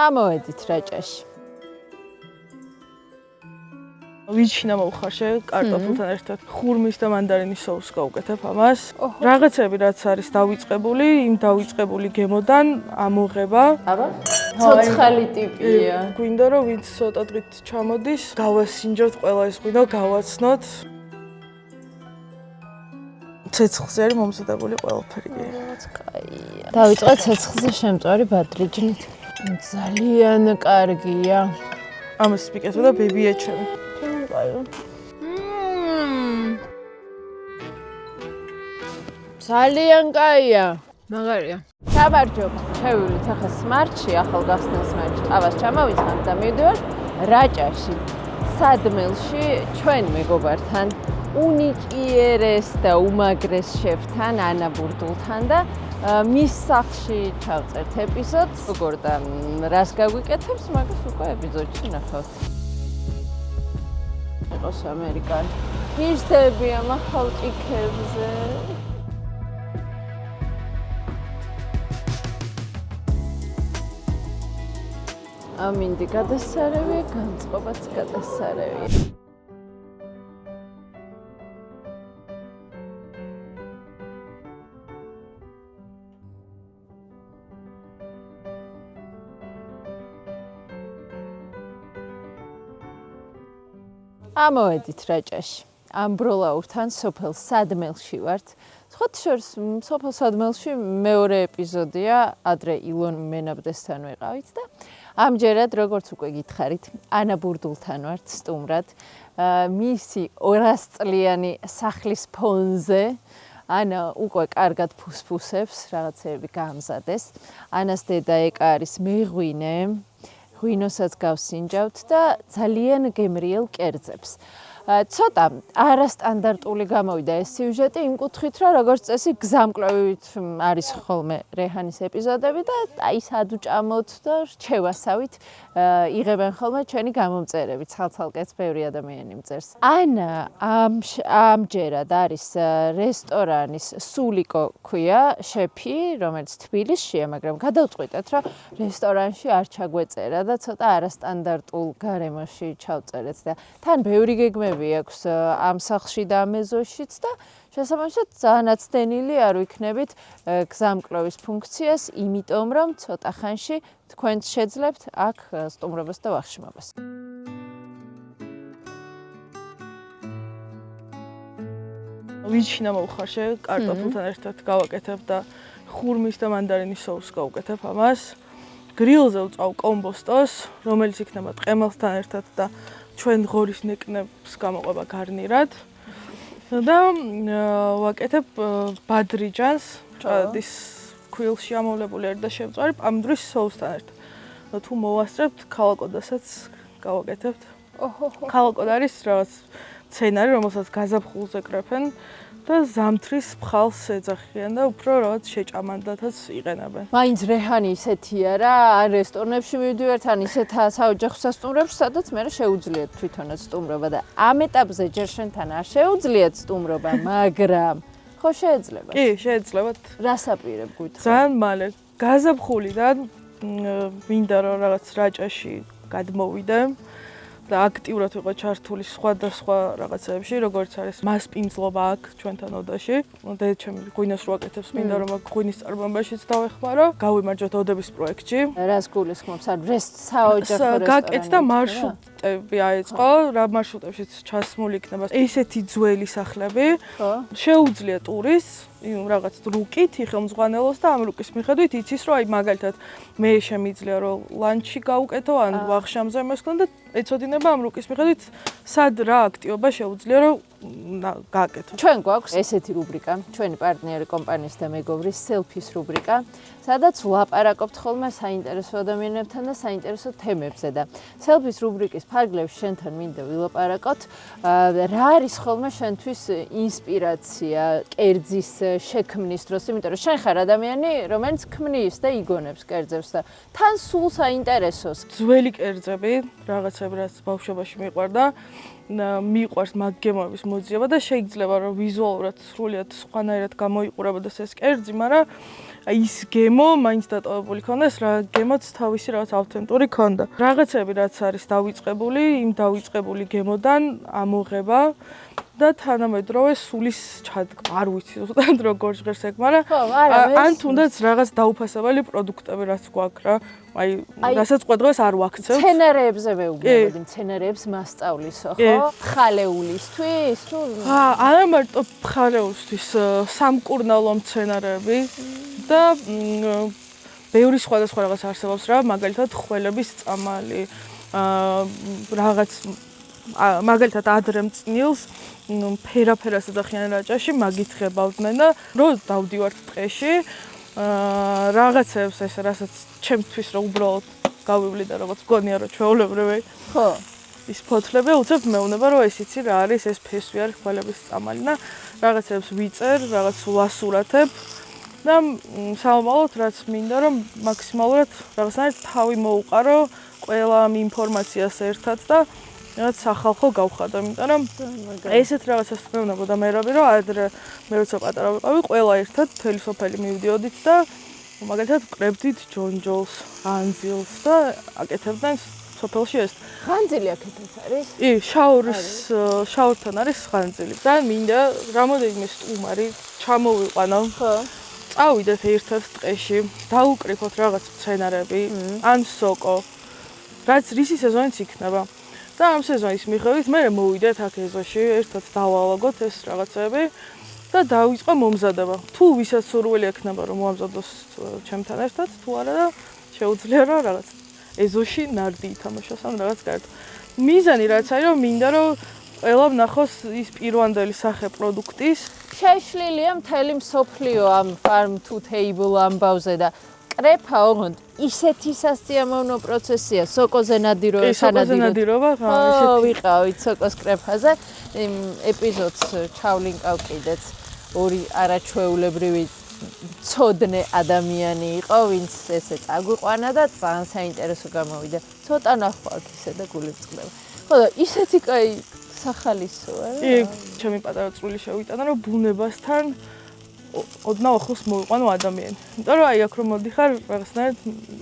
ამოვედით რაჭაში. ვიჩინა მოვხარშე კარტოფილთან ერთად ხურმის და მანდარინის სოუსს გავუკეთებ ამას. რაღაცები რაც არის დავიწყებული, იმ დავიწყებული გემოდან ამოღება. აბა, ცოცხალი ტიპია. გვინდა რომ ვინც ცოტა დღით ჩამოდის, გავასინჯოთ ყველა ეს ღვინო, გავაცნოთ. ცეცხლზე არის მომზადებული ყველაფერი. კაია. დავიწყე ცეცხლზე შემწვარი ბადრიჯნით. ძალიან კარგია. ამას მიკეთებ და ბებია ჩემი. ძალიან კაია. მაგარია. გამარჯობა. შევივლით ახლა სმარტში, ახალგაზრდა სმარტში. ყავას ჩამოვიწყებთ და მივდივართ რაჭაში. სადმელში ჩვენ მეგობართან უნიკიერეს და უმაგრეს შეფთან ანა ბურდულთან და მის სახლში ჩავწერთ ეპიზოდს. როგორ და რას გაგვიკეთებს, მაგას უკვე ეპიზოდში ნახავთ. იყოს ამერიკანი. მისდები ამ ახალ ტიქებზე. ამინდი გადასარევია, განწყობაც გადასარევია. ამოვედით რაჭაში. ამბროლაურთან სოფელ სადმელში ვართ. სხვათა შორის სოფელ სადმელში მეორე ეპიზოდია, ადრე ილონ მენაბდესთან ვიყავით და ამჯერად როგორც უკვე გითხარით, ანა ბურდულთან ვართ სტუმრად. მისი 200 წლიანი სახლის ფონზე ანა უკვე კარგად ფუსფუსებს, რაღაცეები გაამზადეს. ანას დედა ეკა არის მეღვინე. ღვინოსაც გავსინჯავთ და ძალიან გემრიელ კერძებს. ცოტა არასტანდარტული გამოვიდა ეს სიუჟეტი იმ კუთხით, რომ როგორც წესი გზამკვლევით არის ხოლმე რეჰანის ეპიზოდები და აი სადუჭამოთ და რჩევასავით იღებენ ხოლმე ჩვენი გამომწერები, ცალ-ცალკეც ბევრი ადამიანი მწერს. ანა ამჯერად არის რესტორანის სულიკო ქვია შეფი, რომელიც თბილისშია, მაგრამ გადავწყვიტეთ, რომ რესტორანში არ ჩაგვეწერა და ცოტა არასტანდარტულ გარემოში ჩავწერეთ და თან ბევრი გეგმები აქვს ამ სახლში და ამ ეზოშიც და შესაბამისად ძალიან აცდენილი არ ვიქნებით გზამკვლევის ფუნქციას, იმიტომ რომ ცოტა ხანში თქვენც შეძლებთ აქ სტუმრობას და ვახშმობას. ვიჩინა მოვხარშე კარტოფილთან ერთად გავაკეთებ და ხურმის და მანდარინის სოუსს გავუკეთებ ამას. გრილზე ვწავ კომბოსტოს, რომელიც იქნება ტყემალთან ერთად და ჩვენ ღორის ნეკნებს გამოყვება გარნირად და ვაკეთებ ბადრიჯანს, ჭადის ქვილში ამოვლებული არის და შემწვარი პამდრის სოუსთან ერთად. თუ მოვასწრებთ ქალაკოდასაც გავაკეთებთ. ქალაკოდ არის რაღაც მცენარე, რომელსაც გაზაფხულზე კრეფენ და ზამთრის ფხალს ეძახიან და უფრო რაღაც შეჭამანდათაც იყენებენ. მაინც რეჰანი ისეთია რა, ან რესტორნებში მივდივართ, ან ისეთ საოჯახო სასტუმროებში, სადაც მე შეუძლიათ თვითონაც სტუმრობა და ამ ეტაპზე ჯერ შენთან არ შეუძლიათ სტუმრობა, მაგრამ ხო შეეძლებათ. კი, შეეძლებათ. რას აპირებ გითხრა? ძალიან მალე გაზაფხულიდან მინდა რომ რაღაც რაჭაში გადმოვიდე და აქტიურად ვიყო ჩართული სხვადასხვა რაღაცებში, როგორც არის მასპინძლობა აქ ჩვენთან ოდაში. და ჩემი ღვინოს რო აკეთებს, მინდა რომ აქ ღვინის წარმოებაშიც დავეხმარო. გავიმარჯვოთ ოდების პროექტში. რას გულისხმობს? ან საოჯახო რესტორანი. გაკეთდა და მარშრუტები აეწყო, რა მარშრუტებშიც ჩასმული იქნება ესეთი ძველი სახლები. შეუძლია ტურის რაღაც რუკით იხელმძღვანელოს და ამ რუკის მიხედვით იცის რომ აი მაგალითად მე შემიძლია რომ ლანჩი გავუკეთო ან ვახშამზე მოსკონ და ეცოდინება ამ რუკის მიხედვით სად რა აქტივობა შეუძლია რომ გააკეთო. ჩვენ გვაქვს ესეთი რუბრიკა, ჩვენი პარტნიორი კომპანიის და მეგობრის selfies რუბრიკა, სადაც ვლაპარაკობთ ხოლმე საინტერესო ადამიანებთან და საინტერესო თემებზე და selfies რუბრიკის ფარგლებში შენთან მინდა ვილაპარაკოთ, რა არის ხოლმე შენთვის ინსპირაცია კერძის შექმნის დროს, იმიტომ რომ შენ ხარ ადამიანი, რომელიც ქმნის და იგონებს კერძებს და თან სულ საინტერესოს. ძველი კერძები, რაღაცები რაც ბავშვობაში მიყვარდა, მიყვარს მაგ გემოების მოძიება და შეიძლება რომ ვიზუალურად სრულიად სხვანაირად გამოიყურებოდეს ეს კერძი, მაგრამ ის გემო მაინც დატოვებული ქონდეს, რა გემოც თავისი რაღაც ავთენტური ქონდა. რაღაცები რაც არის დავიწყებული, იმ დავიწყებული გემოდან ამოღება და თანამედროვე სულის ჩადგმა. არ ვიცი ზუსტად როგორ ჟღერს ეგ, მაგრამ ან თუნდაც რაღაც დაუფასებელი პროდუქტები რაც გვაქვს რა. აი, რასაც ყოველდღეს არ ვაქცევთ. მცენარეებზე მეუბნებოდი, მცენარეებს მასწავლისო, ხო? ფხალეულისთვის თუ არა მარტო ფხალეულისთვის, სამკურნალო მცენარეები და ბევრი სხვადასხვა რაღაც არსებობს რა, მაგალითად ხველების წამალი, რაღაც მაგალითად ადრემწნილს ფერაფერას ეძახიან რაჭაში, მაგით ღებავდნენ და რო დავდივართ ტყეში, რაღაცებს ეს რასაც ჩემთვის რა უბრალოდ გავივლი და როგორც მგონია რომ ჩვეულებრივი ხო ის ფოთლები უცებ მეუბნება რომ ეს იცი რა არის ეს ფესვი არის ხვალების წამალი და რაღაცებს ვიწერ, რაღაც ვასურათებ და სამომავლოდ რაც მინდა რომ მაქსიმალურად რაღაცნაირად თავი მოუყარო ყველა ამ ინფორმაციას ერთად და რაღაც სახალხო გავხადო, იმიტომ რომ ესეთ რაღაცას მეუბნებოდა მერაბი რომ ადრე მე როცა პატარა ვიყავი, ყველა ერთად მთელი სოფელი მივდიოდით და მაგალითად ვკრებდით ჯონჯოლს, ღანძილს და აკეთებდნენ სოფელში ეს. ღანძილი აქეთაც არის? კი, შაურთან არის ღანძილი. და მინდა რამოდენიმე სტუმარი ჩამოვიყვანო. ხო. წავიდეთ ერთად ტყეში, დაუკრიფოთ რაღაც მცენარეები, ან სოკო. რაც რისი სეზონიც იქნება. და ამ სეზონის მიხედვით მე მოვიდეთ აქ ეზოში, ერთად დავალაგოთ ეს რაღაცები და დავიწყო მომზადება. თუ ვისაც სურვილი ექნება რომ მოამზადოს ჩემთან ერთად, თუ არა და შეუძლია რომ რაღაც ეზოში ნარდი ითამაშოს ან რაღაც გარდა. მიზანი რაც არის რომ მინდა რომ ყველა ვნახოს ის პირვანდელი სახე პროდუქტის. შეშლილია მთელი მსოფლიო ამ farm to table ამბავზე და კრეფა ოღონდ ისეთი სასიამოვნო პროცესია, სოკოზე ნადირობა, სანადირობა, ხო, ვიყავით სოკოს კრეფაზე. იმ ეპიზოდს ჩავლინკავ კიდეც ორი არაჩვეულებრივი ცოდნე ადამიანი იყო, ვინც ესე წაგვიყვანა და ძალიან საინტერესო გამოვიდა. ცოტა ნახვა აქ ისე და გულივწყდება. ხო და ისეთი კაი სახალისოა რა. კი, ჩემი პატარა წვლილი შევიტანა რომ ბუნებასთან ოდნავ ახლოს მოვიყვანო ადამიანი. იმიტომ რომ აი აქ რომ მოდიხარ, რაღაცნაირად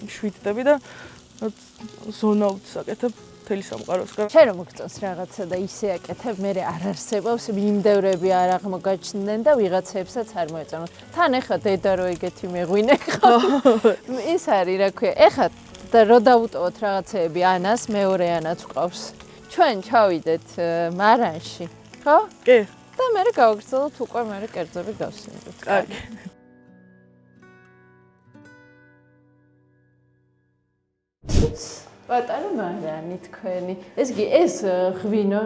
შვიდდები და ზონაუთს აკეთებ მთელი სამყაროს. შენ რომ მოგწონს რაღაცა და ისე აკეთებ, მე არ არსებობს, მიმდევრები არ აღმოგაჩნდნენ და ვიღაცებსაც არ მოეწონათ. თან ეხა დედა რო ეგეთი მეღვინე ხო? ის არის, რა ქვია, ეხა და რო დავუტოვოთ რაღაცეები ანას, მეორე ანაც ვყავს. ჩვენ ჩავიდეთ მარანში, ხო? კი. და მე გავაგრძელოთ უკვე მე კერძები გავსინდეთ. კარგი. პატარა მარანი თქვენი. ეს ღვინო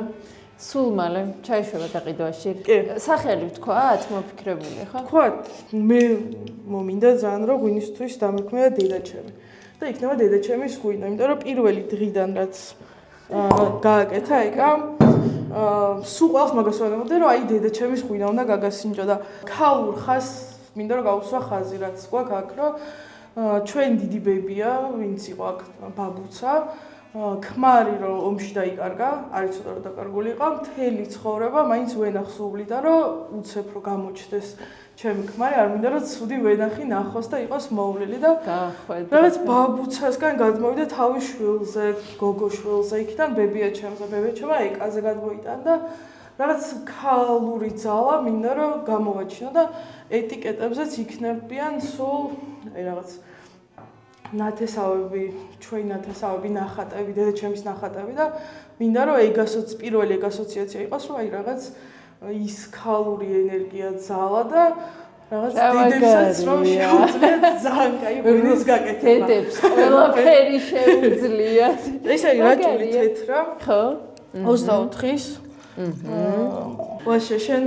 სულ მალე ჩაიშვება დაყიდვაში. სახელი ვთქვათ, მოფიქრებული ხო? ვთქვათ, მე მომინდა ძალიან რომ ღვინისთვის დამექმედა დედაჩემი. და იქნება დედაჩემის ღვინო, იმიტომ რომ პირველი დღიდან რაც გააკეთა ეკა სულ ყველს მაგას ვენებოდი რომ აი დედაჩემის ღვინა უნდა გაგასინჯო და ქალურ ხაზს მინდა რომ გავუსვა ხაზი რაც გვაქვს აქ რომ ჩვენ დიდი ბებია ვინც იყო აქ ბაბუცა ქმარი რომ ომში დაიკარგა არის ცოტა რომ დაკარგული იყო მთელი ცხოვრება მაინც ვენახს უვლიდა რომ უცებ რომ გამოჩდეს ჩემი ქმარი არ მინდა რომ ცუდი ვენახი ნახოს და იყოს მოვლილი და რაღაც ბაბუცასგან გადმოვიდა თავის შვილზე, გოგოშვილზე, იქიდან ბებია ჩემზე, ბებია ჩემა ეკაზე გადმოიტან და რაღაც ქალური ძალა მინდა რომ გამოვაჩინო და ეტიკეტებზეც იქნებიან სულ აი რაღაც ნათესავები, ჩვენი ნათესავები, ნახატები, დედაჩემის ნახატები და მინდა რომ ეგასოც პირველი ეგასოციაცია იყოს რომ აი რაღაც ის ქალური ენერგია ძალა და რაღაც დედებსაც რომ შეუძლიათ ძალიან კაი ღვინის გაკეთება. დედებს ყველაფერი შეუძლიათ. ეს არის რაჭული თეთრა. ხო. 24-ის. ვაშე შენ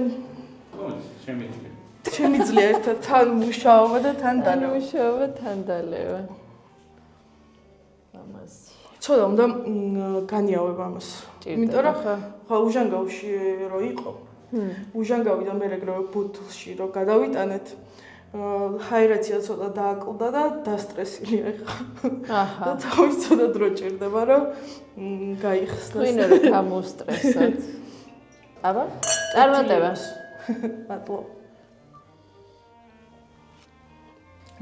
შემიძლია ერთად თან მუშაობა და თან დალევა. მუშაობა თან დალევა. ამაზე. ცოტა უნდა განიავებ ამას. იმიტომ რომ ხა უჟანგავში რო იყო უჟანგავი და მე რეგროვე ბუთლში რო გადავიტანეთ ჰაერაცია ცოტა დააკლდა და დასტრესილია ხა. აჰა. და თავის ცოტა დრო ჭირდება რომ გაიხსნას. ვინ რო გამოსტრესოთ. აბა, წარმატებას. მადლობა.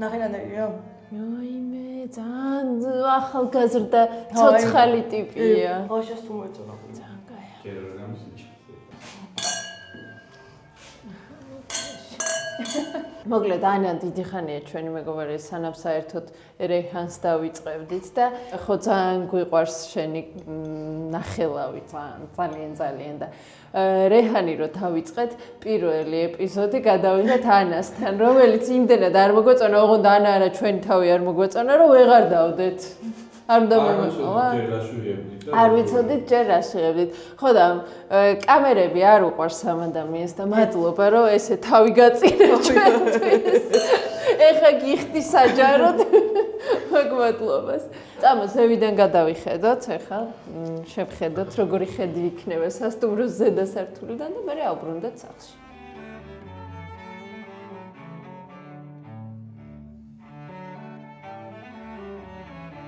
ნახენანერია? იოიმე, ძალიან ახალგაზრდა ცოცხალი ტიპია. ღაშას თუ მოეწონა. ძალიან კაია. მოკლედ ანა დიდი ხანია ჩვენი მეგობარი სანამ საერთოდ რეჰანს დავიწყებდით და ხო ძალიან გვიყვარს შენი ნახელავი ძალიან და რეჰანი რო დავიწყეთ პირველი ეპიზოდი გადავიღეთ ანასთან რომელიც იმდენად არ მოგვეწონა ოღონდ ანა არა ჩვენი თავი არ მოგვეწონა რომ ვეღარ დავდეთ არ უნდა მომეყოლა არ ვიცოდით ჯერ რა შეღებდით ხო და კამერები არ უყვარს ამ ადამიანს და მადლობა რომ ესე თავი გაწირეთ ჩვენთვის ეხა გიხდი საჯაროდ მაგ მადლობას წამო ზევიდან გადავიხედოთ ეხა შევხედოთ როგორი ხედი იქნება სასტუმროს ზედა სართულიდან და მე ავბრუნდეთ სახლში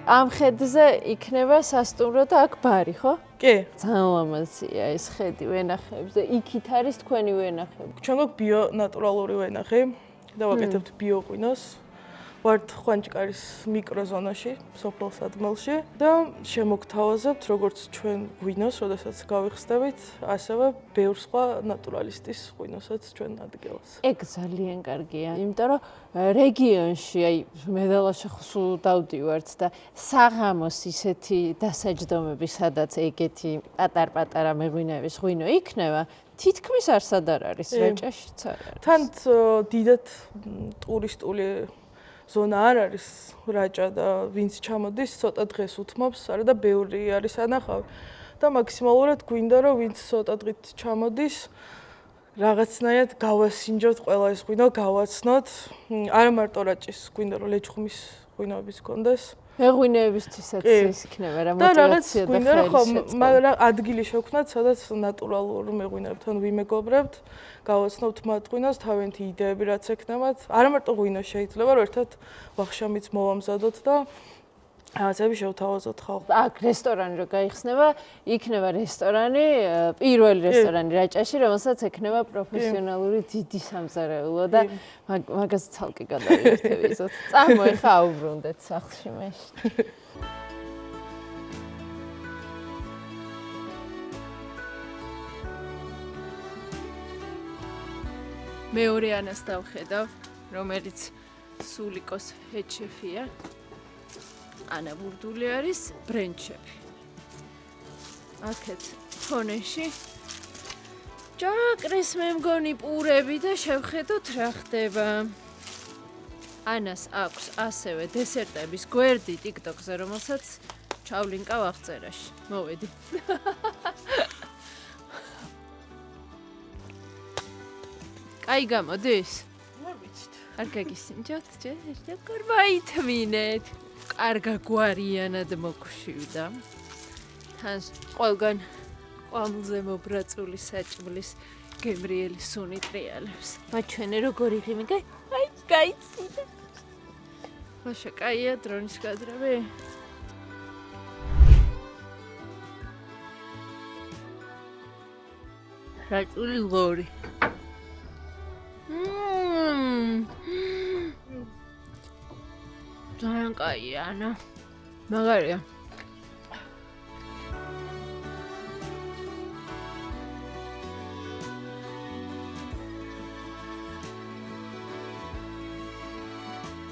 ამ ხედზე იქნება სასტუმრო და აქ ბარი, ხო? კი. ძალიან ლამაზია ეს ხედი ვენახებს და იქით არის თქვენი ვენახები. ჩვენ გვაქვს ბიო ნატურალური ვენახი და ვაკეთებთ ბიო ღვინოს. ვართ ხვანჭკარის მიკროზონაში, სოფელ სადგმელში და შემოგთავაზებთ როგორც ჩვენ ღვინოს, როდესაც გავიხსნებით, ასევე ბევრ სხვა ნატურალისტის ღვინოსაც ჩვენ ადგილას. ეგ ძალიან კარგია, იმიტომ რომ რეგიონში, აი მედალაში ხსუ დავდივართ და საღამოს ისეთი დასაჯდომები, სადაც ეგეთი პატარ-პატარა მეღვინეების ღვინო იქნება, თითქმის არსად არ არის, რაჭაშიც არ არის. თან დიდად ტურისტული ზონა არ არის რაჭა და ვინც ჩამოდის ცოტა დღეს უთმობს, არა და ბევრი არის ანახავი და მაქსიმალურად გვინდა რომ ვინც ცოტა დღით ჩამოდის რაღაცნაირად გავასინჯოთ ყველა ეს ღვინო, გავაცნოთ. არა მარტო რაჭის გვინდა რომ ლეჩხუმის ღვინოებიც გქონდეს. მეღვინეებისთვისაც ის იქნება რა მოტივაცია და გვინდა რომ მაგრამ ადგილი შევქმნათ, სადაც ნატურალურ მეღვინეებთან ვიმეგობრებთ, გავაცნობთ მათ ღვინოს, თავიანთი იდეები რაც ექნებათ. არა მარტო ღვინო შეიძლება რომ ერთად ვახშამიც მოვამზადოთ და რაღაცები შევთავაზოთ ხალხს. აქ რესტორანი რო გაიხსნება, იქნება რესტორანი, პირველი რესტორანი რაჭაში, რომელსაც ექნება პროფესიონალური დიდი სამზარეულო და მაგას ცალკე გადავიერთებისოთ. წამო ეხა აუბრუნდეთ სახლში მაშინ. მეორე ანას დავხედავ, რომელიც სულიკოს ჰედშეფია. ანა ბურდული არის ბრენჩები. აქეთ ფონეში ჭაკრის მე მგონი პურები და შევხედოთ რა ხდება. ანას აქვს ასევე დესერტების გვერდი TikTok-ზე, რომელსაც ჩავლინკავ აღწერაში. მოვედი. კაი გამოდის? არ ვიცით. არ გაგისინჯოთ ჯერ როგორ მაითმინეთ. კარგა გვარიანად მოგშვიდა. თან ყველგან ყვამლზე მობრაწული საჭმლის გემრიელი სუნი ტრიალებს. მაჩვენე როგორი ღიმი აი გაიცინე. მაშა კაია დრონის კადრები. საჭმლის ლორი. ძალიან კაია ანა. მაგარია.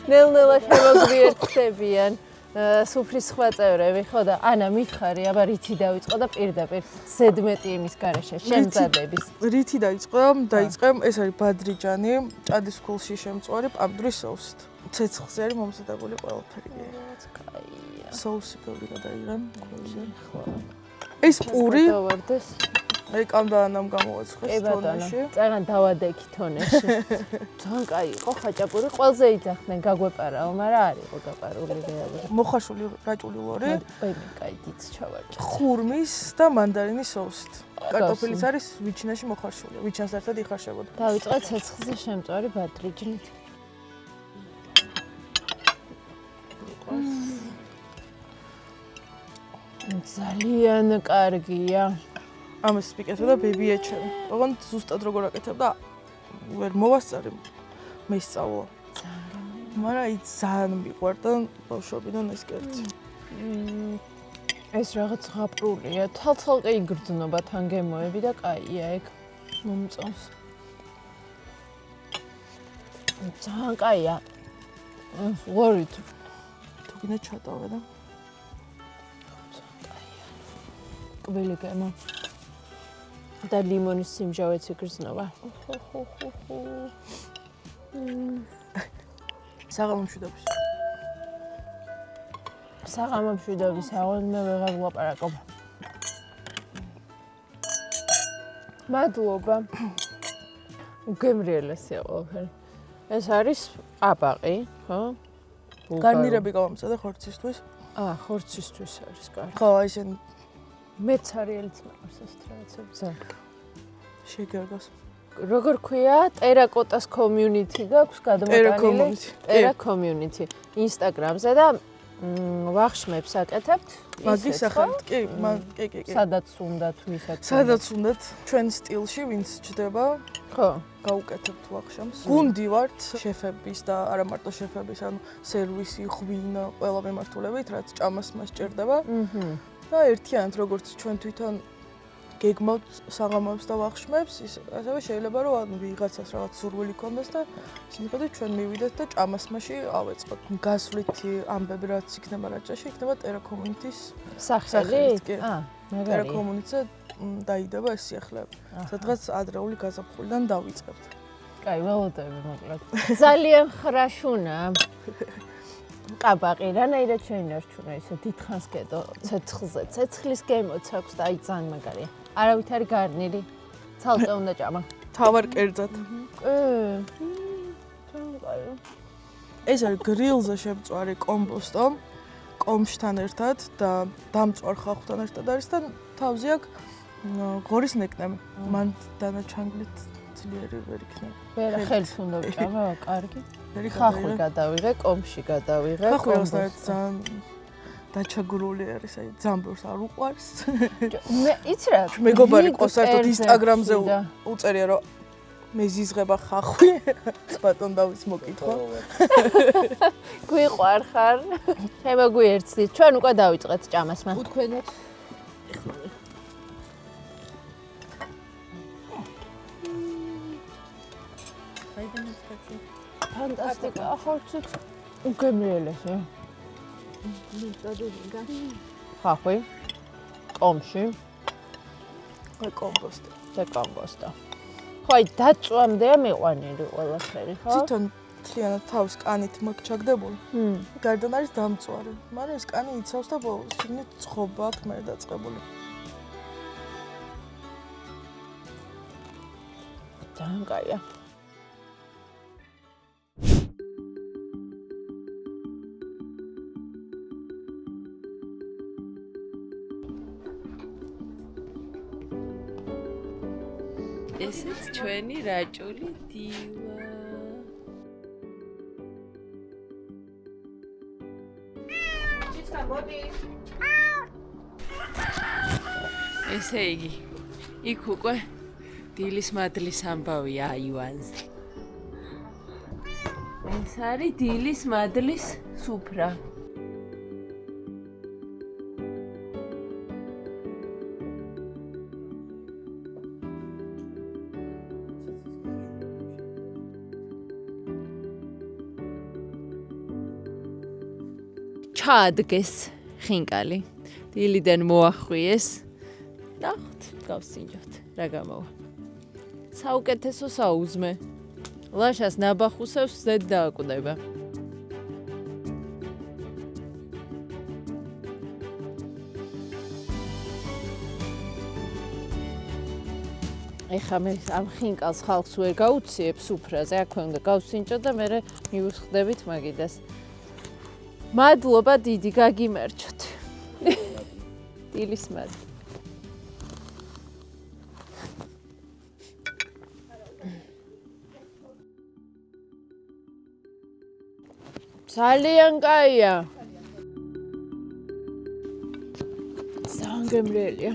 ნელ-ნელა შემოგვიერთდებიან სუფრის სხვა წევრები, ხო და ანა მითხარი, აბა რითი დავიწყო და პირდაპირ ზედმეტი იმის გარეშე შემზადების. რითი დაიწყე, ეს არის ბადრიჯანი, ჭადის ქულში შემწვარი პამპდურის სოუსით. ცეცხლზე არის მომზადებული ყველაფერი. კაია. სოუსი ბევრი გადაიღე. ეს პური დავარდეს. აი კამდანამ გამოვაცხეს თონეში. წაღან დავადექი თონეში. ძალიან კაი იყო ხაჭაპური, ყველზე იძახდნენ გაგვეპარაო, მაგრამ არ იყო გაპარული რეალურად. მოხარშული რაჭული ლორი. ბაი კაი დიდ ჩავარჭა. ხურმის და მანდარინის სოუსით. კარტოფილიც არის ვიჩინაში მოხარშული. ვიჩანს ერთად იხარშებოდა. დავიწყე ცეცხლზე შემწვარი ბადრიჯნით. ძალიან კარგია. ამას ვიკეთებ და ბებიაჩემ. ოღონდ ზუსტად როგორ აკეთებ და ვერ მოვასწარი. მე სწავლა. მაგრამ ის ძალიან მიყვარდა ბავშვობიდან ეს კერძი. ეს რაღაც ღაპრულია, თალთალყე იგრძნობა თან გემოები და კაია ეგ მომწონს. ძალიან კაია. ვორით. თუ გინდა ჩატოვე და კვილი გემო. და ლიმონის სიმჟავეც იგრძნობა. საღამომშვიდობის. საღამომშვიდობის აღონ მე ვეღარ ვლაპარაკობ. მადლობა. უგემრიელესია ყველაფერი. ეს არის აბაყი, ხო? გარნირები გავამწადე ხორცისთვის. ხორცისთვის არის კარგი. ხო, აი შენ მეც არიელიც მაყავს ეს რაღაცებზე. შეგერგოს. როგორ ქვია? ტერაკოტას community გაქვს გადამოტანილი? ტერა community. Instagram-ზე და ვახშმებს აკეთებთ. მაგის სახელით კი, კი. სადაც უნდათ ვისაც. სადაც უნდათ ჩვენ სტილში ვინც ჩდება. ხო. გავუკეთებთ ვახშამს. გუნდი ვართ შეფების და არა მარტო შეფების, ანუ სერვისი, ღვინა, ყველა მიმართულებით, რაც ჭამას მას ჭირდება. და ერთიანად როგორც ჩვენ თვითონ გეგმავთ საღამოებს და ვახშმებს, ის ასევე შეიძლება რომ ვიღაცას რაღაც სურვილი ქონდეს და ის მიხედვით ჩვენ მივიდეთ და ჭამას მასში ავეწყოთ. გასვლითი ამბები რაც იქნება რაჭაში, იქნება ტერა community-ის სახელი? ტერა community-ზე დაიდება ეს სიახლეები. სადღაც ადრეული გაზაფხულიდან დავიწყებთ. კაი, ველოდები მოკლედ. ძალიან ხრაშუნა. ყაბაყი, რანაირად შეინარჩუნა ისე დიდხანს გედო ცეცხლზე. ცეცხლის გემოც აქვს და აი ძალიან მაგარია. არავით არის გარნირი. ცალკე უნდა ჭამა. თავარ კერძად. ეს არის გრილზე შემწვარი კომბოსტო. კომშთან ერთად და დამწვარ ხახთან ერთად არის და თავზე აქვს ღორის ნეკნები. მან დანაჩანგლით ძლიერი ვერ იქნება. ვერა ხელს უნდა ვჭამა, კარგი. ხახვი გადავიღე, კომში გადავიღე. ხახვი ძალიან დაჩაგრული არის, აი ძამბორს არ უყვარს. მე იცი რა, მეგობარი ყავს საერთოდ Instagram-ზე უწერია რომ მე ზიზღება ხახვი. ბატონ დავის მოკითხვა. გვიყვარ ხარ? ხება გვიერთდით. ჩვენ უკვე დავიწყეთ ჭამას მან. უთქვენოთ. ფანტასტიკა, ხორციც უგემრიელესია. ხახვი, კომში, კომბოსტო. და კომბოსტო. ხო, აი დაწვამდეა მიყვანილი ყველაფერი, ხო? თვითონ მთლიანად თავს კანით მოგჩაგდებული. გარდან არის დამწვარი, მაგრამ ეს კანი იცავს და შიგნით ცხობა აქვს მე დაწყებული. ძალიან კაია. ესეც ჩვენი რაჭული დილა. ესე იგი, იქ უკვე დილის მადლის ამბავია აივანზე. ეს არის დილის მადლის სუფრა. ჩაადგეს ხინკალი. დილიდან მოახვიეს. ნახოთ, გავსინჯოთ. რა გამოვა. საუკეთესო საუზმე. ლაშას ნაბახუსებს ზედ დააკვდება. ეხლა მე ამ ხინკალს ხალხს ვერ გაუციებ სუფრაზე, აქვე უნდა გავსინჯო და მე მივხვდებით მაგიდას. მადლობა დიდი, გაგიმარჯოთ. დილის მადლობა. ძალიან კაია. ძალიან გემრიელია.